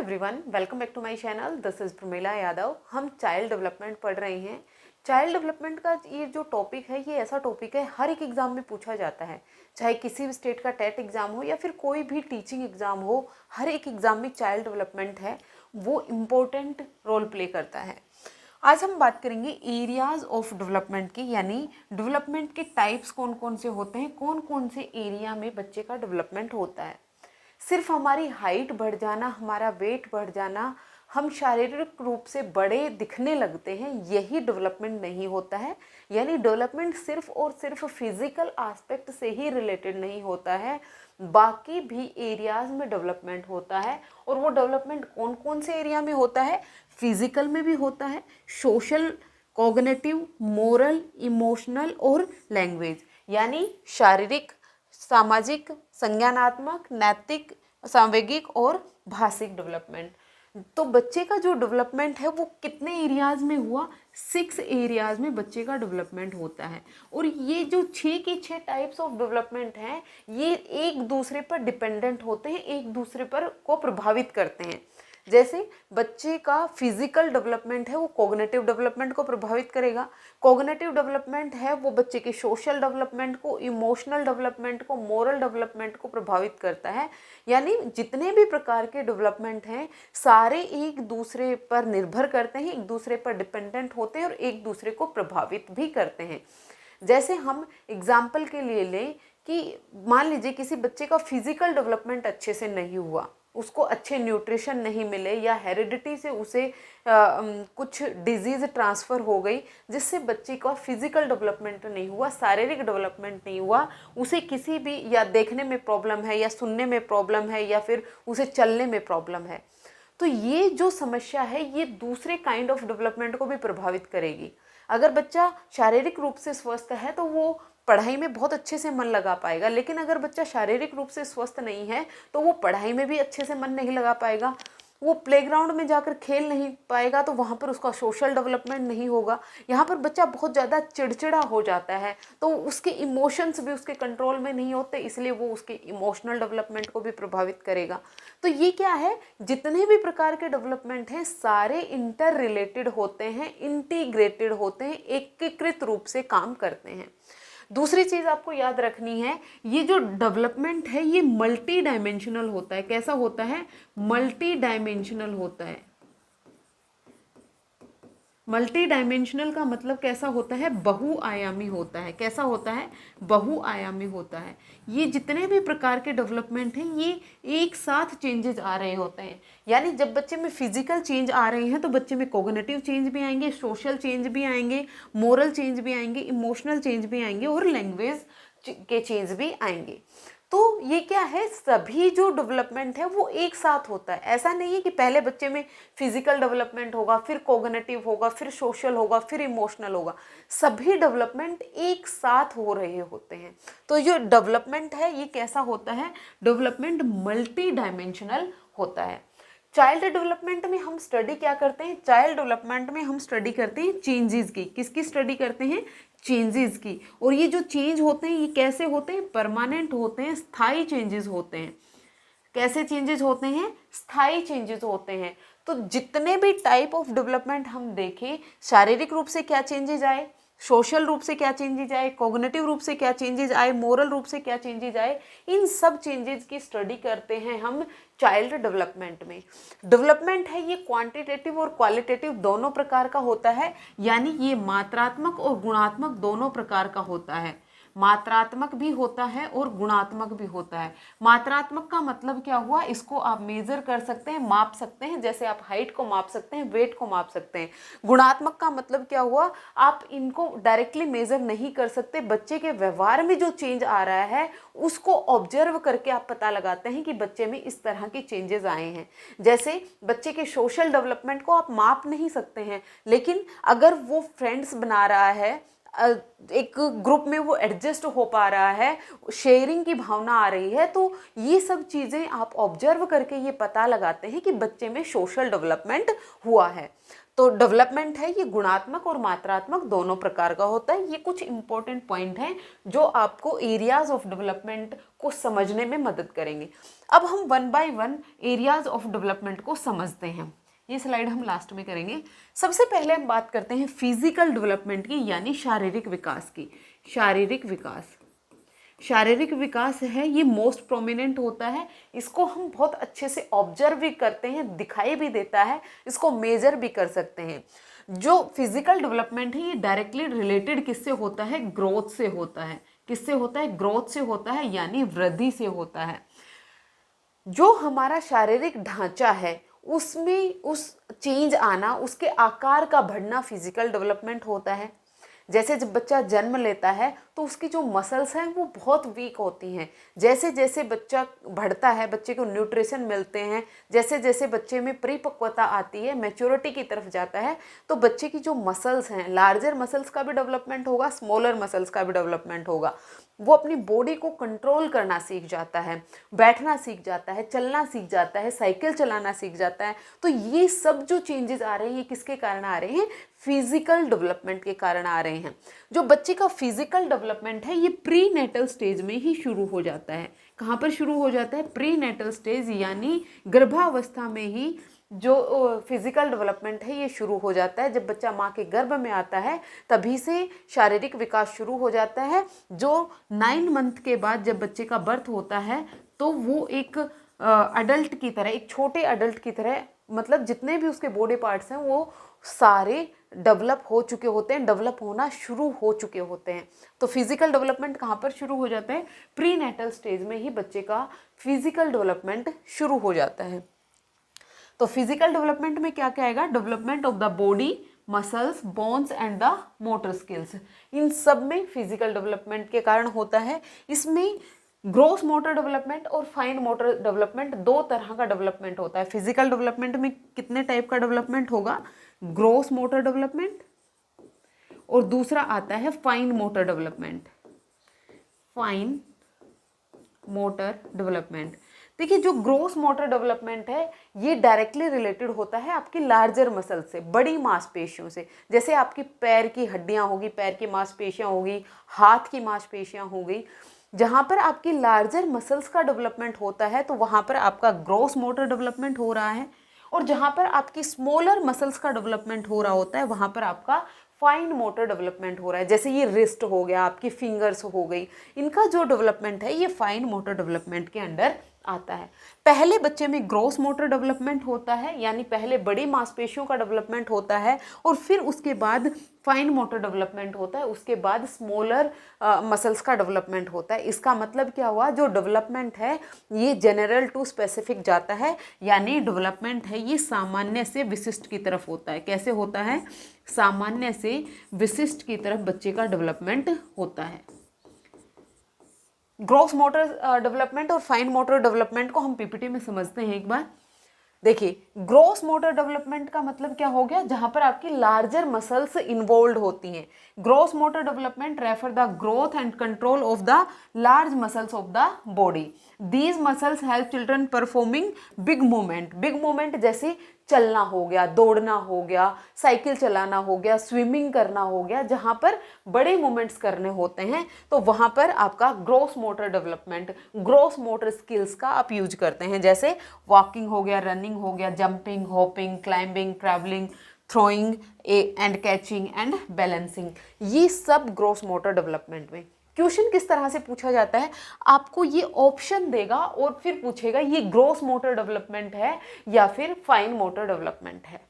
Everyone, welcome back to my channel. This is Pramila Yadav. हम child development पढ़ रहे हैं। चाइल्ड डेवलपमेंट का ये जो टॉपिक है, ये ऐसा टॉपिक है हर एक एग्ज़ाम में पूछा जाता है। चाहे किसी भी स्टेट का टेट एग्ज़ाम हो या फिर कोई भी टीचिंग एग्ज़ाम हो, हर एक एग्ज़ाम में चाइल्ड डेवलपमेंट है वो इम्पोर्टेंट रोल प्ले करता है। आज हम बात करेंगे एरियाज़ ऑफ डेवलपमेंट की, यानी डेवलपमेंट के टाइप्स कौन कौन से होते हैं, कौन कौन से एरिया में बच्चे का डेवलपमेंट होता है। सिर्फ हमारी हाइट बढ़ जाना, हमारा वेट बढ़ जाना, हम शारीरिक रूप से बड़े दिखने लगते हैं, यही डेवलपमेंट नहीं होता है। यानी डेवलपमेंट सिर्फ और सिर्फ फिजिकल एस्पेक्ट से ही रिलेटेड नहीं होता है, बाकी भी एरियाज में डेवलपमेंट होता है। और वो डेवलपमेंट कौन कौन से एरिया में होता है? फिजिकल में भी होता है, सोशल, कॉग्निटिव, मोरल, इमोशनल और लैंग्वेज, यानी शारीरिक, सामाजिक, संज्ञानात्मक, नैतिक, सांवेगिक और भाषिक डेवलपमेंट। तो बच्चे का जो डेवलपमेंट है वो कितने एरियाज में हुआ? 6 एरियाज में बच्चे का डेवलपमेंट होता है। और ये जो 6 के 6 टाइप्स ऑफ डेवलपमेंट हैं, ये एक दूसरे पर डिपेंडेंट होते हैं, एक दूसरे पर को प्रभावित करते हैं। जैसे बच्चे का फिजिकल डेवलपमेंट है वो कॉग्निटिव डेवलपमेंट को प्रभावित करेगा, कॉग्निटिव डेवलपमेंट है वो बच्चे के सोशल डेवलपमेंट को, इमोशनल डेवलपमेंट को, मोरल डेवलपमेंट को प्रभावित करता है। यानी जितने भी प्रकार के डेवलपमेंट हैं सारे एक दूसरे पर निर्भर करते हैं, एक दूसरे पर डिपेंडेंट होते हैं और एक दूसरे को प्रभावित भी करते हैं। जैसे हम एग्जाम्पल के लिए लें कि मान लीजिए किसी बच्चे का फिजिकल डेवलपमेंट अच्छे से नहीं हुआ, उसको अच्छे न्यूट्रिशन नहीं मिले, या हेरिडिटी से उसे कुछ डिजीज़ ट्रांसफ़र हो गई जिससे बच्चे का फिजिकल डेवलपमेंट नहीं हुआ, शारीरिक डेवलपमेंट नहीं हुआ, उसे किसी भी या देखने में प्रॉब्लम है, या सुनने में प्रॉब्लम है, या फिर उसे चलने में प्रॉब्लम है, तो ये जो समस्या है ये दूसरे काइंड ऑफ डेवलपमेंट को भी प्रभावित करेगी। अगर बच्चा शारीरिक रूप से स्वस्थ है तो वो पढ़ाई में बहुत अच्छे से मन लगा पाएगा, लेकिन अगर बच्चा शारीरिक रूप से स्वस्थ नहीं है तो वो पढ़ाई में भी अच्छे से मन नहीं लगा पाएगा, वो प्लेग्राउंड में जाकर खेल नहीं पाएगा तो वहाँ पर उसका सोशल डेवलपमेंट नहीं होगा। यहाँ पर बच्चा बहुत ज़्यादा चिड़चिड़ा हो जाता है तो उसके इमोशंस भी उसके कंट्रोल में नहीं होते, इसलिए वो उसके इमोशनल डेवलपमेंट को भी प्रभावित करेगा। तो ये क्या है, जितने भी प्रकार के डेवलपमेंट हैं सारे इंटर रिलेटेड होते हैं, इंटीग्रेटेड होते हैं, एकीकृत रूप से काम करते हैं। दूसरी चीज़ आपको याद रखनी है, ये जो डेवलपमेंट है ये मल्टी डायमेंशनल होता है। कैसा होता है? मल्टी डायमेंशनल होता है। मल्टी डायमेंशनल का मतलब कैसा होता है? बहुआयामी होता है। कैसा होता है? बहुआयामी होता है। ये जितने भी प्रकार के डेवलपमेंट हैं ये एक साथ चेंजेस आ रहे होते हैं। यानी जब बच्चे में फिजिकल चेंज आ रहे हैं तो बच्चे में कॉग्निटिव चेंज भी आएंगे, सोशल चेंज भी आएंगे, मोरल चेंज भी आएंगे, इमोशनल चेंज भी आएंगे और लैंग्वेज के चेंज भी आएंगे। तो ये क्या है, सभी जो डेवलपमेंट है वो एक साथ होता है। ऐसा नहीं है कि पहले बच्चे में फिजिकल डेवलपमेंट होगा, फिर कॉग्निटिव होगा, फिर सोशल होगा, फिर इमोशनल होगा। सभी डेवलपमेंट एक साथ हो रहे होते हैं। तो जो डेवलपमेंट है ये कैसा होता है? डेवलपमेंट मल्टी डायमेंशनल होता है। चाइल्ड डेवलपमेंट में हम स्टडी क्या करते हैं? चाइल्ड डेवलपमेंट में हम स्टडी करते हैं चेंजेस की। किसकी स्टडी करते हैं? चेंजेस की। और ये जो चेंज होते हैं ये कैसे होते हैं? परमानेंट होते हैं, स्थायी चेंजेस होते हैं। कैसे चेंजेस होते हैं? स्थायी चेंजेस होते हैं। तो जितने भी टाइप ऑफ डेवलपमेंट हम देखें, शारीरिक रूप से क्या चेंजेस आए, सोशल रूप से क्या चेंजेस आए, कॉग्निटिव रूप से क्या चेंजेस आए, मोरल रूप से क्या चेंजेस आए, इन सब चेंजेस की स्टडी करते हैं हम चाइल्ड डेवलपमेंट में। डेवलपमेंट है ये क्वांटिटेटिव और क्वालिटेटिव दोनों प्रकार का होता है, यानी ये मात्रात्मक और गुणात्मक दोनों प्रकार का होता है। मात्रात्मक भी होता है और गुणात्मक भी होता है। मात्रात्मक का मतलब क्या हुआ? इसको आप मेजर कर सकते हैं, माप सकते हैं, जैसे आप हाइट को माप सकते हैं, वेट को माप सकते हैं। गुणात्मक का मतलब क्या हुआ? आप इनको डायरेक्टली मेजर नहीं कर सकते, बच्चे के व्यवहार में जो चेंज आ रहा है उसको ऑब्जर्व करके आप पता लगाते हैं कि बच्चे में इस तरह के चेंजेस आए हैं। जैसे बच्चे के सोशल डेवलपमेंट को आप माप नहीं सकते हैं, लेकिन अगर वो फ्रेंड्स बना रहा है, एक ग्रुप में वो एडजस्ट हो पा रहा है, शेयरिंग की भावना आ रही है। तो ये सब चीज़ें आप ऑब्जर्व करके ये पता लगाते हैं कि बच्चे में सोशल डेवलपमेंट हुआ है। तो डेवलपमेंट है ये गुणात्मक और मात्रात्मक दोनों प्रकार का होता है। ये कुछ इंपॉर्टेंट पॉइंट हैं जो आपको एरियाज ऑफ डेवलपमेंट को समझने में मदद करेंगे। अब हम one by one areas of development को समझते हैं। ये स्लाइड हम लास्ट में करेंगे। सबसे पहले हम बात करते हैं फिजिकल डेवलपमेंट की, यानी शारीरिक विकास की। शारीरिक विकास है ये मोस्ट प्रोमिनेंट होता है। इसको हम बहुत अच्छे से ऑब्जर्व भी करते हैं, दिखाई भी देता है, इसको मेजर भी कर सकते हैं। जो फिजिकल डेवलपमेंट है ये डायरेक्टली रिलेटेड किससे होता है? ग्रोथ से होता है। किससे होता है? ग्रोथ से होता है, यानी वृद्धि से होता है। जो हमारा शारीरिक ढांचा है उसमें उस चेंज आना, उसके आकार का बढ़ना फिजिकल डेवलपमेंट होता है। जैसे जब बच्चा जन्म लेता है तो उसकी जो मसल्स हैं वो बहुत वीक होती हैं। जैसे जैसे बच्चा बढ़ता है, बच्चे को न्यूट्रिशन मिलते हैं, जैसे जैसे बच्चे में परिपक्वता आती है, मैच्योरिटी की तरफ जाता है, तो बच्चे की जो मसल्स हैं, लार्जर मसल्स का भी डेवलपमेंट होगा, स्मॉलर मसल्स का भी डेवलपमेंट होगा। वो अपनी बॉडी को कंट्रोल करना सीख जाता है, बैठना सीख जाता है, चलना सीख जाता है, साइकिल चलाना सीख जाता है। तो ये सब जो चेंजेस आ रहे हैं ये किसके कारण आ रहे हैं? फिजिकल डेवलपमेंट के कारण आ रहे हैं। जो बच्चे का फिजिकल डेवलपमेंट है ये प्री नेटल स्टेज में ही शुरू हो जाता है। कहाँ पर शुरू हो जाता है? प्री नेटल स्टेज, यानी गर्भावस्था में ही जो फिजिकल डेवलपमेंट है ये शुरू हो जाता है। जब बच्चा माँ के गर्भ में आता है तभी से शारीरिक विकास शुरू हो जाता है। जो 9 मंथ के बाद जब बच्चे का बर्थ होता है तो वो एक अडल्ट की तरह, एक छोटे अडल्ट की तरह, मतलब जितने भी उसके बॉडी पार्ट्स हैं वो सारे डेवलप हो चुके होते हैं, डेवलप होना शुरू हो चुके होते हैं। तो फिजिकल डेवलपमेंट कहाँ पर शुरू हो जाता है? प्री नेटल स्टेज में ही बच्चे का फिजिकल डेवलपमेंट शुरू हो जाता है। तो फिजिकल डेवलपमेंट में क्या क्या आएगा? Development of the body, muscles, bones and the motor skills. इन सब में फिजिकल डेवलपमेंट के कारण होता है। इसमें ग्रोस मोटर डेवलपमेंट और फाइन मोटर डेवलपमेंट, दो तरह का डेवलपमेंट होता है। फिजिकल डेवलपमेंट में कितने टाइप का डेवलपमेंट होगा? ग्रोस मोटर डेवलपमेंट, और दूसरा आता है fine motor development. Fine motor development. देखिए, जो ग्रोस मोटर डेवलपमेंट है ये डायरेक्टली रिलेटेड होता है आपकी लार्जर मसल से, बड़ी मांसपेशियों से। जैसे आपकी पैर की हड्डियां होगी, पैर की मांसपेशियां होगी, हाथ की मांसपेशियां हो गई, जहाँ पर आपकी लार्जर मसल्स का डेवलपमेंट होता है तो वहाँ पर आपका ग्रोस मोटर डेवलपमेंट हो रहा है। और जहाँ पर आपकी स्मॉलर मसल्स का डेवलपमेंट हो रहा होता है वहाँ पर आपका फाइन मोटर डेवलपमेंट हो रहा है। जैसे ये रिस्ट हो गया, आपकी फिंगर्स हो गई, इनका जो डेवलपमेंट है ये फाइन मोटर डेवलपमेंट के अंडर आता है। पहले बच्चे में ग्रोस मोटर डेवलपमेंट होता है, यानी पहले बड़ी मांसपेशियों का डेवलपमेंट होता है और फिर उसके बाद फाइन मोटर डेवलपमेंट होता है, उसके बाद स्मॉलर मसल्स का डेवलपमेंट होता है। इसका मतलब क्या हुआ? जो डेवलपमेंट है ये जनरल टू स्पेसिफिक जाता है, यानी डेवलपमेंट है ये सामान्य से विशिष्ट की तरफ होता है। कैसे होता है? सामान्य से विशिष्ट की तरफ बच्चे का डेवलपमेंट होता है। ग्रोस मोटर डेवलपमेंट और फाइन मोटर डेवलपमेंट को हम पीपीटी में समझते हैं एक बार। देखिए, ग्रोस मोटर डेवलपमेंट का मतलब क्या हो गया? जहां पर आपकी लार्जर मसल्स इन्वॉल्व होती हैं। Gross motor development refer the growth and control of the large muscles of the body. These muscles help children performing big movement. Big movement जैसे चलना हो गया, दौड़ना हो गया, साइकिल चलाना हो गया, स्विमिंग करना हो गया, जहाँ पर बड़े मूवमेंट्स करने होते हैं तो वहाँ पर आपका gross motor development, gross motor skills का आप यूज करते हैं। जैसे वॉकिंग हो गया, रनिंग हो गया, jumping, hopping, climbing, travelling, throwing and catching and balancing, ये सब ग्रोस मोटर डेवलपमेंट में। क्वेश्चन किस तरह से पूछा जाता है? आपको ये ऑप्शन देगा और फिर पूछेगा ये ग्रोस मोटर डेवलपमेंट है या फिर फाइन मोटर डेवलपमेंट है।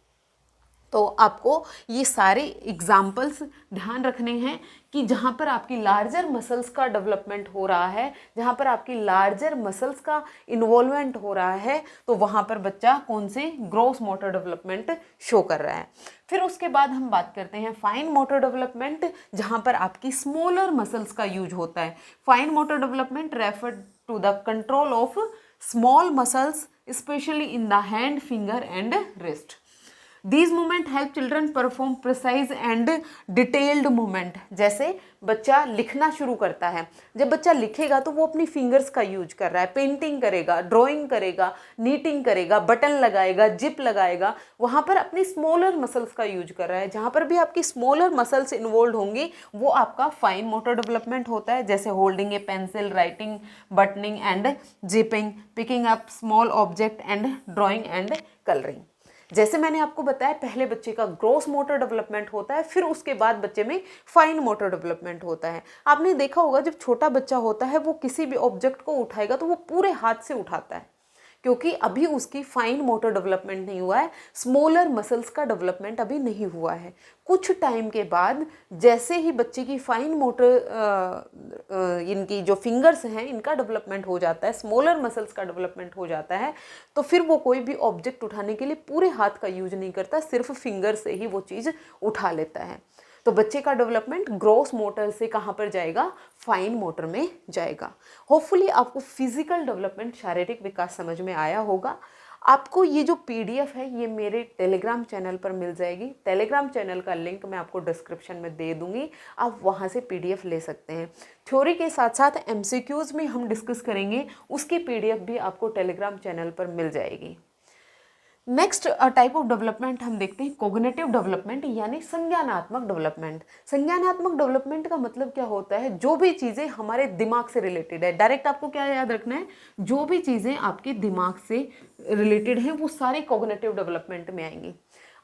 तो आपको ये सारे एग्जाम्पल्स ध्यान रखने हैं कि जहाँ पर आपकी लार्जर मसल्स का डेवलपमेंट हो रहा है, जहाँ पर आपकी लार्जर मसल्स का इन्वॉल्वमेंट हो रहा है, तो वहाँ पर बच्चा कौन से ग्रोस मोटर डेवलपमेंट शो कर रहा है। फिर उसके बाद हम बात करते हैं फाइन मोटर डेवलपमेंट, जहाँ पर आपकी स्मॉलर मसल्स का यूज होता है। Fine motor development refer to the control of small muscles specially in the hand, finger and wrist. These movement help children perform precise and detailed movement. जैसे बच्चा लिखना शुरू करता है, जब बच्चा लिखेगा तो वो अपनी फिंगर्स का यूज कर रहा है, पेंटिंग करेगा, ड्राइंग करेगा, नीटिंग करेगा, बटन लगाएगा, जिप लगाएगा, वहाँ पर अपनी स्मॉलर मसल्स का यूज कर रहा है। जहाँ पर भी आपकी स्मॉलर मसल्स इन्वॉल्व होंगी वो आपका फाइन मोटर डेवलपमेंट होता है, जैसे holding a pencil, writing, buttoning and zipping, picking up small object and drawing and colouring. जैसे मैंने आपको बताया पहले बच्चे का ग्रॉस मोटर डेवलपमेंट होता है, फिर उसके बाद बच्चे में फाइन मोटर डेवलपमेंट होता है। आपने देखा होगा जब छोटा बच्चा होता है वो किसी भी ऑब्जेक्ट को उठाएगा तो वो पूरे हाथ से उठाता है, क्योंकि अभी उसकी फाइन मोटर डेवलपमेंट नहीं हुआ है, स्मॉलर मसल्स का डेवलपमेंट अभी नहीं हुआ है। कुछ टाइम के बाद जैसे ही बच्चे की फाइन मोटर इनकी जो फिंगर्स हैं इनका डेवलपमेंट हो जाता है, स्मॉलर मसल्स का डेवलपमेंट हो जाता है, तो फिर वो कोई भी ऑब्जेक्ट उठाने के लिए पूरे हाथ का यूज नहीं करता, सिर्फ फिंगर से ही वो चीज़ उठा लेता है। तो बच्चे का डेवलपमेंट ग्रॉस मोटर से कहाँ पर जाएगा, फाइन मोटर में जाएगा। होपफुली आपको फिजिकल डेवलपमेंट, शारीरिक विकास समझ में आया होगा। आपको ये जो पीडीएफ है ये मेरे टेलीग्राम चैनल पर मिल जाएगी। टेलीग्राम चैनल का लिंक मैं आपको डिस्क्रिप्शन में दे दूंगी, आप वहाँ से पीडीएफ ले सकते हैं। थ्योरी के साथ साथ एमसीक्यूज़ में हम डिस्कस करेंगे, उसकी पीडीएफ भी आपको टेलीग्राम चैनल पर मिल जाएगी। नेक्स्ट टाइप ऑफ डेवलपमेंट हम देखते हैं कोग्निटिव डेवलपमेंट, यानी संज्ञानात्मक डेवलपमेंट। संज्ञानात्मक डेवलपमेंट का मतलब क्या होता है, जो भी चीज़ें हमारे दिमाग से रिलेटेड है, डायरेक्ट आपको क्या याद रखना है, जो भी चीज़ें आपके दिमाग से रिलेटेड हैं वो सारे कोग्निटिव डेवलपमेंट में आएंगी।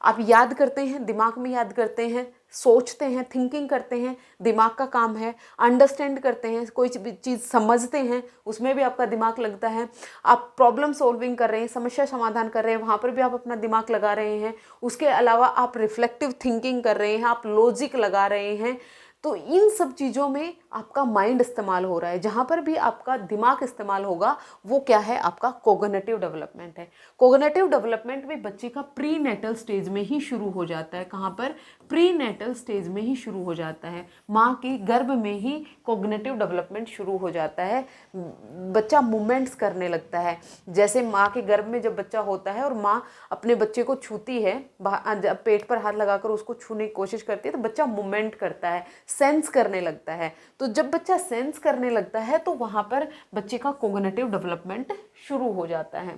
आप याद करते हैं, दिमाग में याद करते हैं, सोचते हैं, थिंकिंग करते हैं, दिमाग का काम है। अंडरस्टैंड करते हैं, कोई चीज़ समझते हैं, उसमें भी आपका दिमाग लगता है। आप प्रॉब्लम सॉल्विंग कर रहे हैं, समस्या समाधान कर रहे हैं, वहाँ पर भी आप अपना दिमाग लगा रहे हैं। उसके अलावा आप रिफ्लेक्टिव थिंकिंग कर रहे हैं, आप लॉजिक लगा रहे हैं। तो इन सब चीज़ों में आपका माइंड इस्तेमाल हो रहा है। जहाँ पर भी आपका दिमाग इस्तेमाल होगा वो क्या है, आपका कोग्निटिव डेवलपमेंट है। कोग्निटिव डेवलपमेंट में बच्चे का प्री नेटल स्टेज में ही शुरू हो जाता है। कहाँ पर, प्री नेटल स्टेज में ही शुरू हो जाता है, माँ के गर्भ में ही कोग्निटिव डेवलपमेंट शुरू हो जाता है। बच्चा मूवमेंट्स करने लगता है। जैसे माँ के गर्भ में जब बच्चा होता है और माँ अपने बच्चे को छूती है, पेट पर हाथ लगाकर उसको छूने की कोशिश करती है, तो बच्चा मूवमेंट करता है, सेंस करने लगता है। तो जब बच्चा सेंस करने लगता है तो वहाँ पर बच्चे का कोग्निटिव डेवलपमेंट शुरू हो जाता है।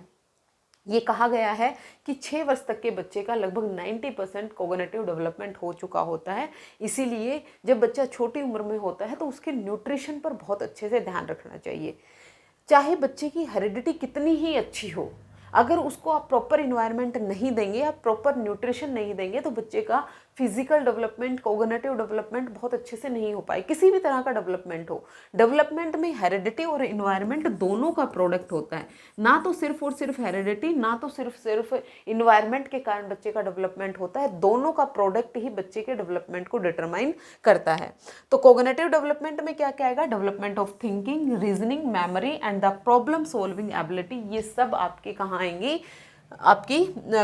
ये कहा गया है कि 6 वर्ष तक के बच्चे का लगभग 90% कोग्निटिव डेवलपमेंट हो चुका होता है। इसीलिए जब बच्चा छोटी उम्र में होता है तो उसके न्यूट्रिशन पर बहुत अच्छे से ध्यान रखना चाहिए। चाहे बच्चे की हेरिडिटी कितनी ही अच्छी हो, अगर उसको आप प्रॉपर इन्वायरमेंट नहीं देंगे, आप प्रॉपर न्यूट्रिशन नहीं देंगे, तो बच्चे का फिजिकल डेवलपमेंट, कोग्निटिव डेवलपमेंट बहुत अच्छे से नहीं हो पाए। किसी भी तरह का डेवलपमेंट हो, डेवलपमेंट में हेरिडिटी और इन्वायरमेंट दोनों का प्रोडक्ट होता है। ना तो सिर्फ और सिर्फ हेरिडिटी, ना तो सिर्फ इन्वायरमेंट के कारण बच्चे का डेवलपमेंट होता है। दोनों का प्रोडक्ट ही बच्चे के डेवलपमेंट को डिटरमाइन करता है। तो कोग्निटिव डेवलपमेंट में क्या क्या आएगा, development of thinking, reasoning, memory and the problem solving ability. ये सब आपके कहाँ आएंगी, आपकी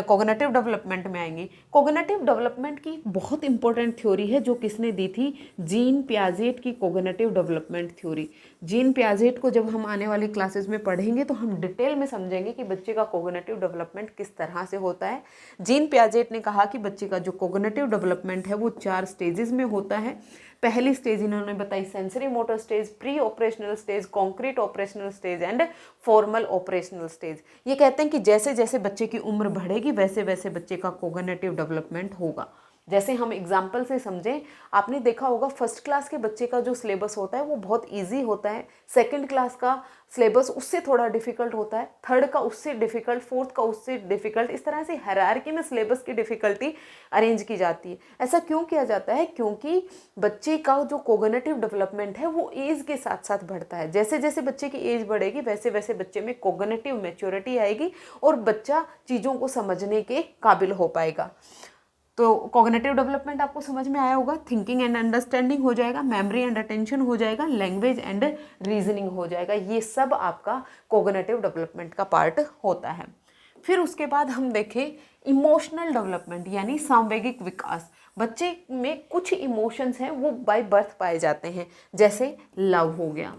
कोग्निटिव डेवलपमेंट में आएंगी। कोग्निटिव डेवलपमेंट की बहुत इंपॉर्टेंट थ्योरी है जो किसने दी थी, जीन पियाजेट की cognitive development theory. Gene Piaget को जब हम आने वाली क्लासेस में पढ़ेंगे तो हम डिटेल में समझेंगे कि बच्चे का कोग्निटिव डेवलपमेंट किस तरह से होता है। जीन पियाजेट ने कहा कि बच्चे का जो कोग्निटिव डेवलपमेंट है वो 4 स्टेजेस में होता है। पहली स्टेज इन्होंने बताई sensory motor stage, pre operational stage, concrete operational stage and formal operational stage. ये कहते हैं कि जैसे जैसे बच्चे की उम्र बढ़ेगी वैसे वैसे बच्चे का कोग्निटिव डेवलपमेंट होगा। जैसे हम एग्जाम्पल से समझें, आपने देखा होगा फर्स्ट क्लास के बच्चे का जो सिलेबस होता है वो बहुत इजी होता है, सेकंड क्लास का सिलेबस उससे थोड़ा डिफिकल्ट होता है, थर्ड का उससे डिफिकल्ट, फोर्थ का उससे डिफिकल्ट। इस तरह से हायरार्की में सिलेबस की डिफिकल्टी अरेंज की जाती है। ऐसा क्यों किया जाता है, क्योंकि बच्चे का जो कोग्निटिव डेवलपमेंट है वो एज के साथ साथ बढ़ता है। जैसे जैसे बच्चे की एज बढ़ेगी वैसे वैसे बच्चे में कोग्निटिव मैच्योरिटी आएगी और बच्चा चीज़ों को समझने के काबिल हो पाएगा। तो कॉग्निटिव डेवलपमेंट आपको समझ में आया होगा। थिंकिंग एंड अंडरस्टैंडिंग हो जाएगा, मेमोरी एंड अटेंशन हो जाएगा, लैंग्वेज एंड रीजनिंग हो जाएगा। ये सब आपका कॉग्निटिव डेवलपमेंट का पार्ट होता है। फिर उसके बाद हम देखें इमोशनल डेवलपमेंट यानी सांवेगिक विकास। बच्चे में कुछ इमोशंस हैं वो बाय बर्थ पाए जाते हैं, जैसे लव हो गया,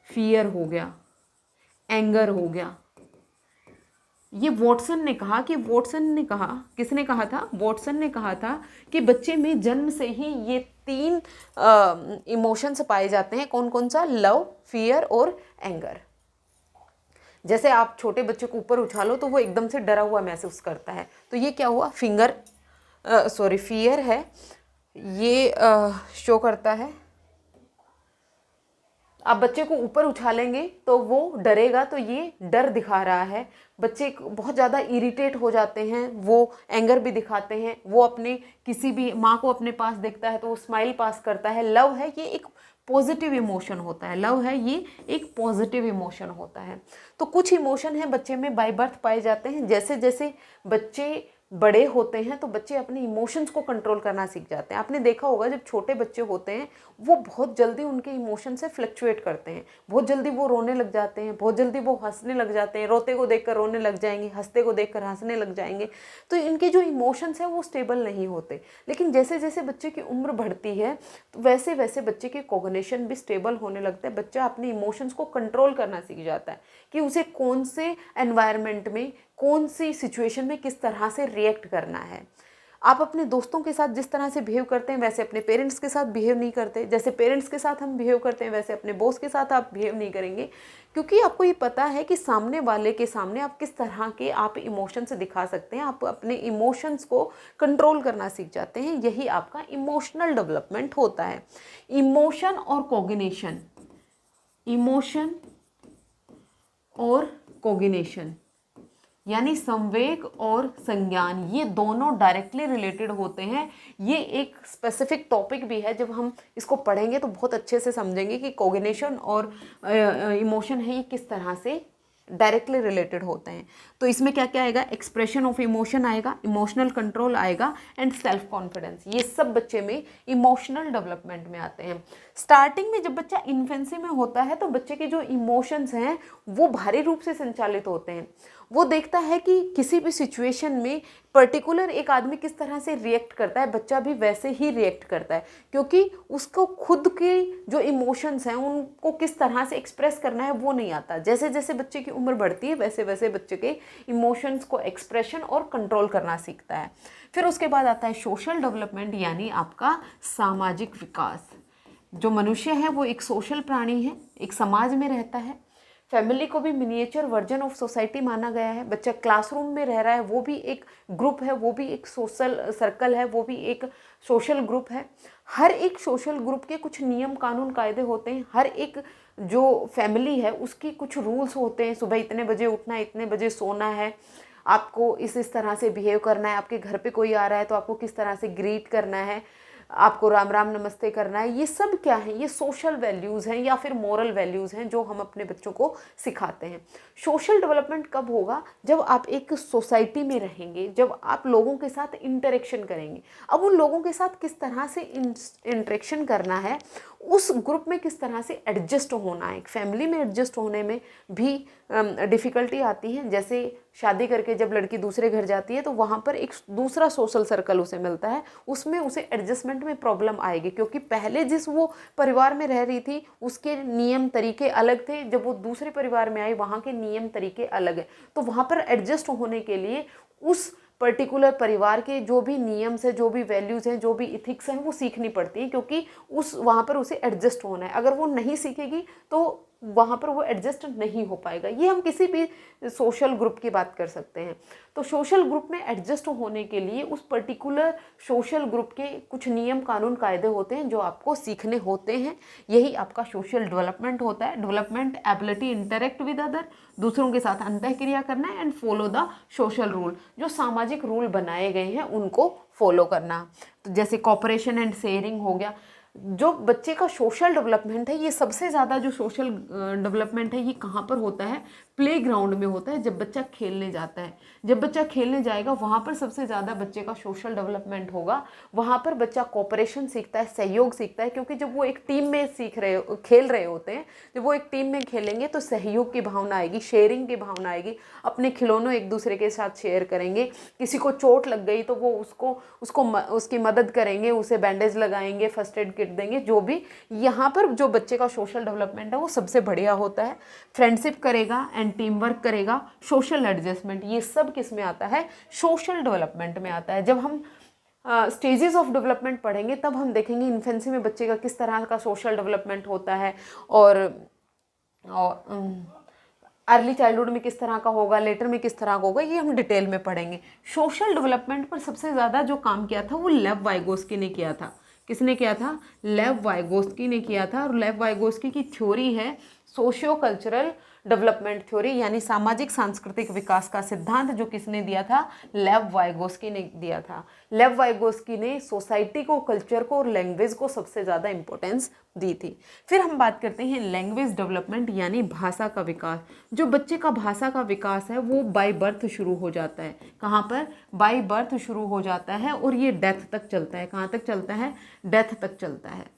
फियर हो गया, एंगर हो गया, ये वॉटसन ने कहा कि किसने कहा था? वॉटसन ने कहा था कि बच्चे में जन्म से ही ये 3 इमोशंस पाए जाते हैं। कौन कौन सा? लव, फियर और एंगर। जैसे आप छोटे बच्चे को ऊपर उछालो तो वो एकदम से डरा हुआ महसूस करता है, तो ये क्या हुआ? फियर है, ये शो करता है। आप बच्चे को ऊपर उछालेंगे तो वो डरेगा, तो ये डर दिखा रहा है। बच्चे बहुत ज़्यादा इरिटेट हो जाते हैं, वो एंगर भी दिखाते हैं। वो अपने किसी भी माँ को अपने पास देखता है तो वो स्माइल पास करता है। लव है, ये एक पॉजिटिव इमोशन होता है। लव है, ये एक पॉजिटिव इमोशन होता है। तो कुछ इमोशन है बच्चे में बाय बर्थ पाए जाते हैं। जैसे जैसे बच्चे बड़े होते हैं तो बच्चे अपने इमोशंस को कंट्रोल करना सीख जाते हैं। आपने देखा होगा जब छोटे बच्चे होते हैं वो बहुत जल्दी उनके इमोशन से फ्लक्चुएट करते हैं। बहुत जल्दी वो रोने लग जाते हैं, बहुत जल्दी वो हंसने लग जाते हैं। रोते को देखकर रोने लग जाएंगे, हंसते को देखकर हंसने लग जाएंगे। तो इनके जो इमोशंस हैं वो स्टेबल नहीं होते। लेकिन जैसे जैसे बच्चे की उम्र बढ़ती है तो वैसे वैसे बच्चे के कॉग्निशन भी स्टेबल होने लगता है। बच्चा अपने इमोशंस को कंट्रोल करना सीख जाता है कि उसे कौन से एनवायरनमेंट में, कौन सी सिचुएशन में किस तरह से रिएक्ट करना है। आप अपने दोस्तों के साथ जिस तरह से बिहेव करते हैं वैसे अपने पेरेंट्स के साथ बिहेव नहीं करते। जैसे पेरेंट्स के साथ हम बिहेव करते हैं वैसे अपने बॉस के साथ आप बिहेव नहीं करेंगे, क्योंकि आपको ये पता है कि सामने वाले के सामने आप किस तरह के आप इमोशंस दिखा सकते हैं। आप अपने इमोशंस को कंट्रोल करना सीख जाते हैं। यही आपका इमोशनल डेवलपमेंट होता है। इमोशन और कोग्निशन, इमोशन और कोग्निशन यानी संवेग और संज्ञान, ये दोनों डायरेक्टली रिलेटेड होते हैं। ये एक स्पेसिफिक टॉपिक भी है, जब हम इसको पढ़ेंगे तो बहुत अच्छे से समझेंगे कि कोग्निशन और इमोशन है ये किस तरह से डायरेक्टली रिलेटेड होते हैं। तो इसमें क्या क्या आएगा? एक्सप्रेशन ऑफ इमोशन आएगा, इमोशनल कंट्रोल आएगा एंड सेल्फ कॉन्फिडेंस। ये सब बच्चे में इमोशनल डेवलपमेंट में आते हैं। स्टार्टिंग में जब बच्चा इन्फेंसी में होता है तो बच्चे के जो इमोशंस हैं वो भारी रूप से संचालित होते हैं। वो देखता है कि किसी भी सिचुएशन में पर्टिकुलर एक आदमी किस तरह से रिएक्ट करता है, बच्चा भी वैसे ही रिएक्ट करता है, क्योंकि उसको खुद के जो इमोशंस हैं उनको किस तरह से एक्सप्रेस करना है वो नहीं आता। जैसे जैसे बच्चे की उम्र बढ़ती है वैसे वैसे बच्चे के इमोशंस को एक्सप्रेशन और कंट्रोल करना सीखता है। फिर उसके बाद आता है सोशल डेवलपमेंट, यानी आपका सामाजिक विकास। जो मनुष्य है वो एक सोशल प्राणी है, एक समाज में रहता है। फैमिली को भी मिनिएचर वर्जन ऑफ सोसाइटी माना गया है। बच्चा क्लासरूम में रह रहा है, वो भी एक ग्रुप है, वो भी एक सोशल सर्कल है, वो भी एक सोशल ग्रुप है। हर एक सोशल ग्रुप के कुछ नियम कानून कायदे होते हैं। हर एक जो फैमिली है उसकी कुछ रूल्स होते हैं। सुबह इतने बजे उठना है, इतने बजे सोना है, आपको इस तरह से बिहेव करना है। आपके घर पे कोई आ रहा है तो आपको किस तरह से ग्रीट करना है, आपको राम राम नमस्ते करना है। ये सब क्या है? ये सोशल वैल्यूज़ हैं या फिर मोरल वैल्यूज़ हैं जो हम अपने बच्चों को सिखाते हैं। सोशल डेवलपमेंट कब होगा? जब आप एक सोसाइटी में रहेंगे, जब आप लोगों के साथ इंटरेक्शन करेंगे। अब उन लोगों के साथ किस तरह से इंटरेक्शन करना है, उस ग्रुप में किस तरह से एडजस्ट होना है। एक फैमिली में एडजस्ट होने में भी डिफ़िकल्टी आती है। जैसे शादी करके जब लड़की दूसरे घर जाती है तो वहाँ पर एक दूसरा सोशल सर्कल उसे मिलता है, उसमें उसे एडजस्टमेंट में प्रॉब्लम आएगी, क्योंकि पहले जिस वो परिवार में रह रही थी उसके नियम तरीके अलग थे। जब वो दूसरे परिवार में आई वहाँ के नियम तरीके अलग हैं, तो वहाँ पर एडजस्ट होने के लिए उस पर्टिकुलर परिवार के जो भी नियम्स है, जो भी वैल्यूज़ हैं, जो भी इथिक्स हैं वो सीखनी पड़ती है, क्योंकि उस वहाँ पर उसे एडजस्ट होना है। अगर वो नहीं सीखेगी तो वहाँ पर वो एडजस्ट नहीं हो पाएगा। ये हम किसी भी सोशल ग्रुप की बात कर सकते हैं। तो सोशल ग्रुप में एडजस्ट होने के लिए उस पर्टिकुलर सोशल ग्रुप के कुछ नियम कानून कायदे होते हैं जो आपको सीखने होते हैं। यही आपका सोशल डेवलपमेंट होता है। Development ability interact with other, दूसरों के साथ अंतःक्रिया करना and follow the social rule, जो सामाजिक रूल बनाए गए हैं उनको फॉलो करना। तो जैसे कॉपरेशन एंड शेयरिंग हो गया। जो बच्चे का सोशल डेवलपमेंट है, ये सबसे ज़्यादा जो सोशल डेवलपमेंट है ये कहाँ पर होता है? प्लेग्राउंड में होता है, जब बच्चा खेलने जाता है। जब बच्चा खेलने जाएगा वहाँ पर सबसे ज़्यादा बच्चे का सोशल डेवलपमेंट होगा। वहाँ पर बच्चा कोऑपरेशन सीखता है, सहयोग सीखता है, क्योंकि जब वो एक टीम में खेल रहे होते हैं, जब वो एक टीम में खेलेंगे तो सहयोग की भावना आएगी, शेयरिंग की भावना आएगी। अपने खिलौनों एक दूसरे के साथ शेयर करेंगे। किसी को चोट लग गई तो वो उसकी मदद करेंगे, उसे बैंडेज लगाएंगे, फर्स्ट एड किट टिप देंगे। जो भी यहाँ पर जो बच्चे का सोशल डेवलपमेंट है वो सबसे बढ़िया होता है। फ्रेंडशिप करेगा एंड टीम वर्क करेगा, सोशल एडजस्टमेंट, ये सब किस में आता है? सोशल डेवलपमेंट में आता है। जब हम स्टेजेस ऑफ डेवलपमेंट पढ़ेंगे तब हम देखेंगे इन्फेंसी में बच्चे का किस तरह का सोशल डेवलपमेंट होता है, और अर्ली चाइल्डहुड में किस तरह का होगा, लेटर में किस तरह का होगा, ये हम डिटेल में पढ़ेंगे। सोशल डेवलपमेंट पर सबसे ज़्यादा जो काम किया था वो लेव वाइगोस्की ने किया था। किसने किया था? लेव वाइगोस्की ने किया था। और लेव वाइगोस्की की थ्योरी है सोशियो कल्चरल डेवलपमेंट थ्योरी, यानी सामाजिक सांस्कृतिक विकास का सिद्धांत, जो किसने दिया था? लेव वाइगोस्की ने दिया था। लेव वाइगोस्की ने सोसाइटी को, कल्चर को और लैंग्वेज को सबसे ज़्यादा इंपॉर्टेंस दी थी। फिर हम बात करते हैं लैंग्वेज डेवलपमेंट, यानी भाषा का विकास। जो बच्चे का भाषा का विकास है वो बाय बर्थ शुरू हो जाता है। कहाँ पर? बाय बर्थ शुरू हो जाता है और ये डेथ तक चलता है। कहाँ तक चलता है? डेथ तक चलता है।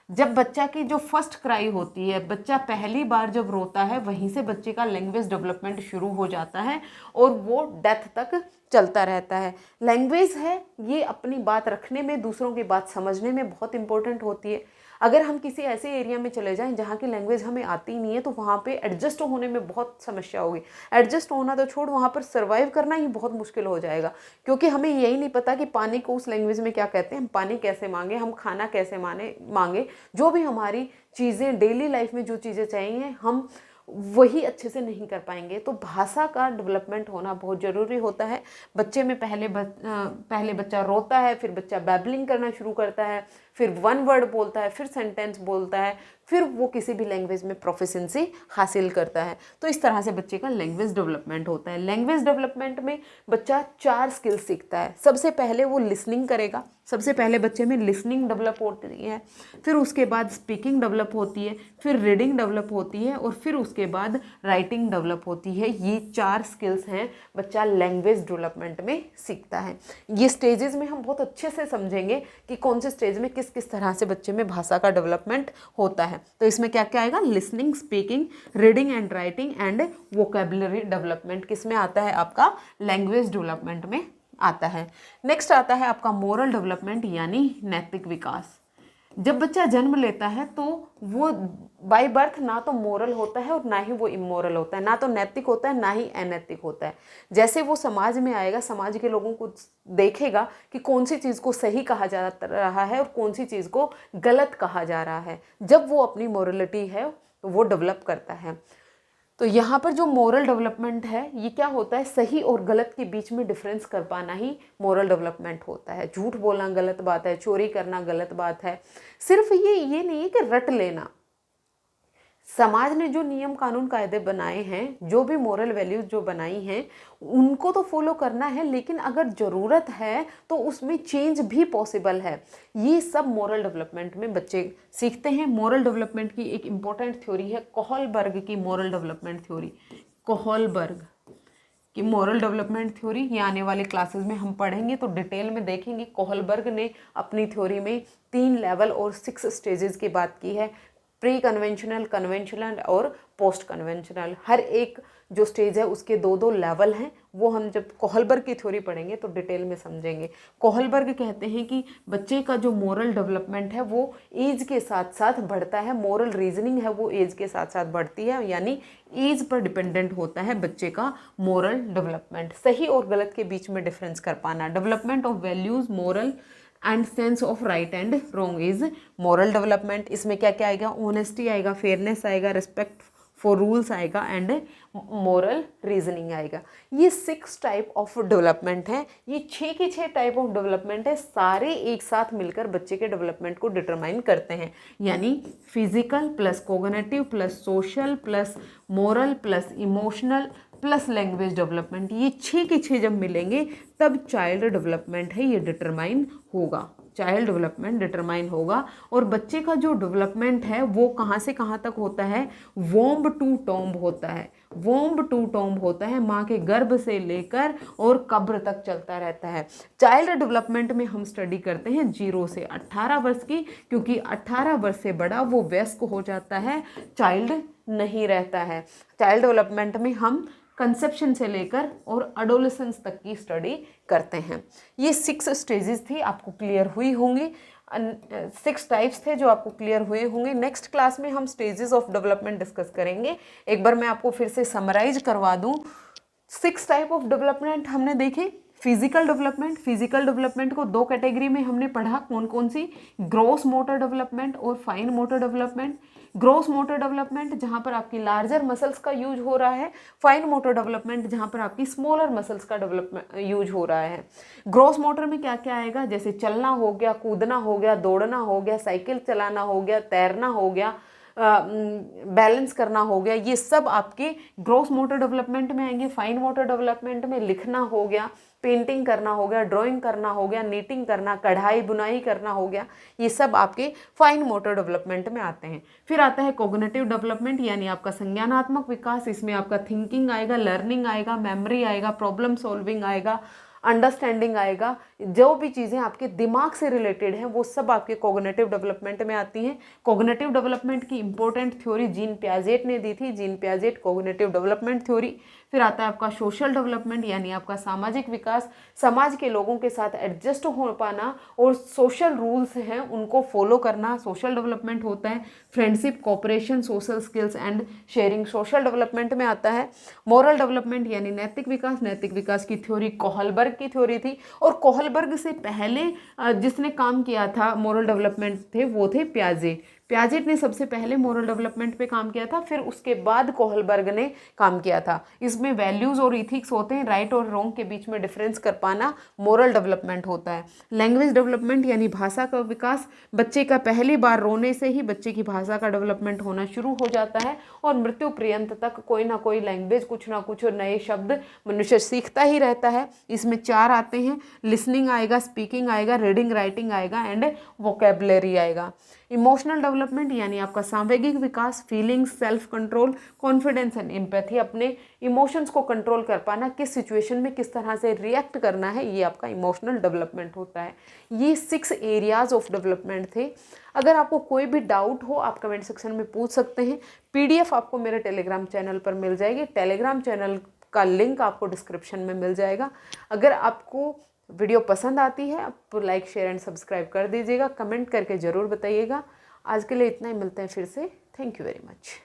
जब बच्चा की जो फर्स्ट क्राई होती है, बच्चा पहली बार जब रोता है, वहीं से बच्चे का लैंग्वेज डेवलपमेंट शुरू हो जाता है और वो डेथ तक चलता रहता है। लैंग्वेज है ये अपनी बात रखने में, दूसरों की बात समझने में बहुत इंपॉर्टेंट होती है। अगर हम किसी ऐसे एरिया में चले जाएं जहाँ की लैंग्वेज हमें आती नहीं है तो वहाँ पे एडजस्ट होने में बहुत समस्या होगी। एडजस्ट होना तो छोड़, वहाँ पर सर्वाइव करना ही बहुत मुश्किल हो जाएगा, क्योंकि हमें यही नहीं पता कि पानी को उस लैंग्वेज में क्या कहते हैं, हम पानी कैसे मांगे, हम खाना कैसे मांगे, जो भी हमारी चीज़ें डेली लाइफ में जो चीज़ें चाहिए हम वही अच्छे से नहीं कर पाएंगे। तो भाषा का डेवलपमेंट होना बहुत ज़रूरी होता है। बच्चे में पहले बच्चा रोता है, फिर बच्चा बैबलिंग करना शुरू करता है, फिर वन वर्ड बोलता है, फिर सेंटेंस बोलता है, फिर वो किसी भी लैंग्वेज में प्रोफिशिएंसी हासिल करता है। तो इस तरह से बच्चे का लैंग्वेज डेवलपमेंट होता है। लैंग्वेज डेवलपमेंट में बच्चा 4 स्किल्स सीखता है। सबसे पहले वो लिसनिंग करेगा। सबसे पहले बच्चे में लिसनिंग डेवलप होती है, फिर उसके बाद स्पीकिंग डेवलप होती है, फिर रीडिंग डेवलप होती है और फिर उसके बाद राइटिंग डेवलप होती है। ये 4 स्किल्स हैं बच्चा लैंग्वेज डेवलपमेंट में सीखता है। ये स्टेजेस में हम बहुत अच्छे से समझेंगे कि कौन से स्टेज में किस किस तरह से बच्चे में भाषा का डेवलपमेंट होता है। तो इसमें क्या क्या आएगा? Listening, speaking, reading and writing and vocabulary development किस में आता है? आपका लैंग्वेज डेवलपमेंट में आता है। नेक्स्ट आता है आपका मोरल डेवलपमेंट, यानी नैतिक विकास। जब बच्चा जन्म लेता है तो वो बाय बर्थ ना तो मोरल होता है और ना ही वो इमोरल होता है, ना तो नैतिक होता है ना ही अनैतिक होता है। जैसे वो समाज में आएगा, समाज के लोगों को देखेगा कि कौन सी चीज़ को सही कहा जा रहा है और कौन सी चीज़ को गलत कहा जा रहा है। जब वो अपनी मोरलिटी है तो वो डेवलप करता है। तो यहाँ पर जो मोरल डेवलपमेंट है ये क्या होता है? सही और गलत के बीच में डिफरेंस कर पाना ही मोरल डेवलपमेंट होता है। झूठ बोलना गलत बात है, चोरी करना गलत बात है। सिर्फ ये नहीं है कि रट लेना। समाज ने जो नियम कानून कायदे बनाए हैं, जो भी मोरल वैल्यूज जो बनाई हैं, उनको तो फॉलो करना है, लेकिन अगर ज़रूरत है तो उसमें चेंज भी पॉसिबल है। ये सब मोरल डेवलपमेंट में बच्चे सीखते हैं। मोरल डेवलपमेंट की एक इम्पॉर्टेंट थ्योरी है कोहलबर्ग की मोरल डेवलपमेंट थ्योरी। कोहलबर्ग की मोरल डेवलपमेंट थ्योरी ये आने वाले क्लासेस में हम पढ़ेंगे तो डिटेल में देखेंगे। कोहलबर्ग ने अपनी थ्योरी में 3 लेवल और 6 स्टेजेस की बात की है। प्री कन्वेंशनल, कन्वेंशनल और पोस्ट कन्वेंशनल। हर एक जो स्टेज है उसके 2-2 लेवल हैं। वो हम जब कोहलबर्ग की थ्योरी पढ़ेंगे तो डिटेल में समझेंगे। कोहलबर्ग कहते हैं कि बच्चे का जो मोरल डेवलपमेंट है वो एज के साथ साथ बढ़ता है। मोरल रीजनिंग है वो एज के साथ साथ बढ़ती है, यानी एज पर डिपेंडेंट होता है बच्चे का मोरल डेवलपमेंट। सही और गलत के बीच में डिफरेंस कर पाना। Development of values, moral and sense of right and wrong is moral development. इसमें क्या क्या आएगा? ऑनेस्टी आएगा, फेयरनेस आएगा, रिस्पेक्ट फॉर रूल्स आएगा एंड मोरल रीजनिंग आएगा। ये 6 टाइप ऑफ डेवलपमेंट है। ये 6 के 6 टाइप ऑफ डेवलपमेंट है। सारे एक साथ मिलकर बच्चे के डेवलपमेंट को डिटरमाइन करते हैं, यानी physical plus cognitive plus social plus moral plus emotional plus language development. ये 6 के 6 जब मिलेंगे तब चाइल्ड डेवलपमेंट है ये डिटरमाइन होगा। चाइल्ड डेवलपमेंट डिटरमाइन होगा। और बच्चे का जो डेवलपमेंट है वो कहाँ से कहाँ तक होता है? वोम्ब टू टॉम्ब होता है। वोम्ब टू टॉम्ब होता है, माँ के गर्भ से लेकर और कब्र तक चलता रहता है। चाइल्ड डेवलपमेंट में हम स्टडी करते हैं 0 से 18 वर्ष की, क्योंकि 18 वर्ष से बड़ा वो वयस्क हो जाता है, चाइल्ड नहीं रहता है। चाइल्ड डेवलपमेंट में हम कंसेप्शन से लेकर और एडोलेसेंस तक की स्टडी करते हैं। ये 6 स्टेजेस थी, आपको क्लियर हुई होंगी। 6 टाइप्स थे जो आपको क्लियर हुए होंगे। नेक्स्ट क्लास में हम स्टेजेस ऑफ डेवलपमेंट डिस्कस करेंगे। एक बार मैं आपको फिर से समराइज करवा दूं। 6 टाइप ऑफ डेवलपमेंट हमने देखे। फिजिकल डेवलपमेंट को 2 कैटेगरी में हमने पढ़ा, कौन कौन सी, ग्रॉस मोटर डेवलपमेंट और fine motor development. Gross motor development जहां पर आपकी लार्जर मसल्स का यूज हो रहा है, फाइन मोटर डेवलपमेंट जहां पर आपकी स्मॉलर मसल्स का डेवलपमेंट यूज हो रहा है। ग्रॉस मोटर में क्या क्या आएगा, जैसे चलना हो गया, कूदना हो गया, दौड़ना हो गया, साइकिल चलाना हो गया, तैरना हो गया, बैलेंस करना हो गया, ये सब आपके ग्रॉस मोटर डेवलपमेंट में आएंगे। फाइन मोटर डेवलपमेंट में लिखना हो गया, पेंटिंग करना हो गया, ड्राइंग करना हो गया, नीटिंग करना, कढ़ाई बुनाई करना हो गया, ये सब आपके फाइन मोटर डेवलपमेंट में आते हैं। फिर आता है कॉग्निटिव डेवलपमेंट, यानी आपका संज्ञानात्मक विकास। इसमें आपका थिंकिंग आएगा, लर्निंग आएगा, मेमोरी आएगा, प्रॉब्लम सॉल्विंग आएगा, अंडरस्टैंडिंग आएगा। जो भी चीज़ें आपके दिमाग से रिलेटेड हैं वो सब आपके कॉग्निटिव डेवलपमेंट में आती हैं। कॉग्निटिव डेवलपमेंट की इंपॉर्टेंट थ्योरी जीन पियाजेट ने दी थी, gene Piaget cognitive development theory. फिर आता है आपका सोशल डेवलपमेंट, यानी आपका सामाजिक विकास, समाज के लोगों के साथ एडजस्ट हो पाना और सोशल रूल्स हैं उनको फॉलो करना, सोशल डेवलपमेंट होता है। Friendship, cooperation, social skills and sharing social development में आता है। मॉरल डेवलपमेंट यानी नैतिक विकास, नैतिक विकास की थ्योरी कोहलबर्ग की थ्योरी थी, और कोहलबर्ग से पहले जिसने काम किया था मॉरल डेवलपमेंट थे वो थे पियाजेट। पियाजेट ने सबसे पहले मॉरल डेवलपमेंट पे काम किया था, फिर उसके बाद कोहलबर्ग ने काम किया था। इसमें वैल्यूज़ और इथिक्स होते हैं, राइट और रॉन्ग के बीच में डिफरेंस कर पाना मॉरल डेवलपमेंट होता है। लैंग्वेज डेवलपमेंट यानी भाषा का विकास, बच्चे का पहली बार रोने से ही बच्चे की भाषा का डेवलपमेंट होना शुरू हो जाता है और मृत्यु पर्यंत तक कोई ना कोई लैंग्वेज, कुछ ना कुछ नए शब्द मनुष्य सीखता ही रहता है। इसमें 4 आते हैं, लिसनिंग आएगा, स्पीकिंग आएगा, रीडिंग राइटिंग आएगा एंड वोकेबलरी आएगा। इमोशनल डेवलपमेंट यानी आपका सांवेगिक विकास, feelings, self control, confidence and empathy, अपने इमोशंस को कंट्रोल कर पाना, किस सिचुएशन में किस तरह से रिएक्ट करना है, ये आपका इमोशनल डेवलपमेंट होता है। ये 6 एरियाज ऑफ डेवलपमेंट थे। अगर आपको कोई भी डाउट हो आप कमेंट सेक्शन में पूछ सकते हैं। PDF आपको मेरे टेलीग्राम चैनल पर मिल जाएगी, टेलीग्राम चैनल का लिंक आपको डिस्क्रिप्शन में मिल जाएगा। अगर आपको वीडियो पसंद आती है आप लाइक, शेयर एंड सब्सक्राइब कर दीजिएगा, कमेंट करके ज़रूर बताइएगा। आज के लिए इतना ही, मिलते हैं फिर से। Thank you very much.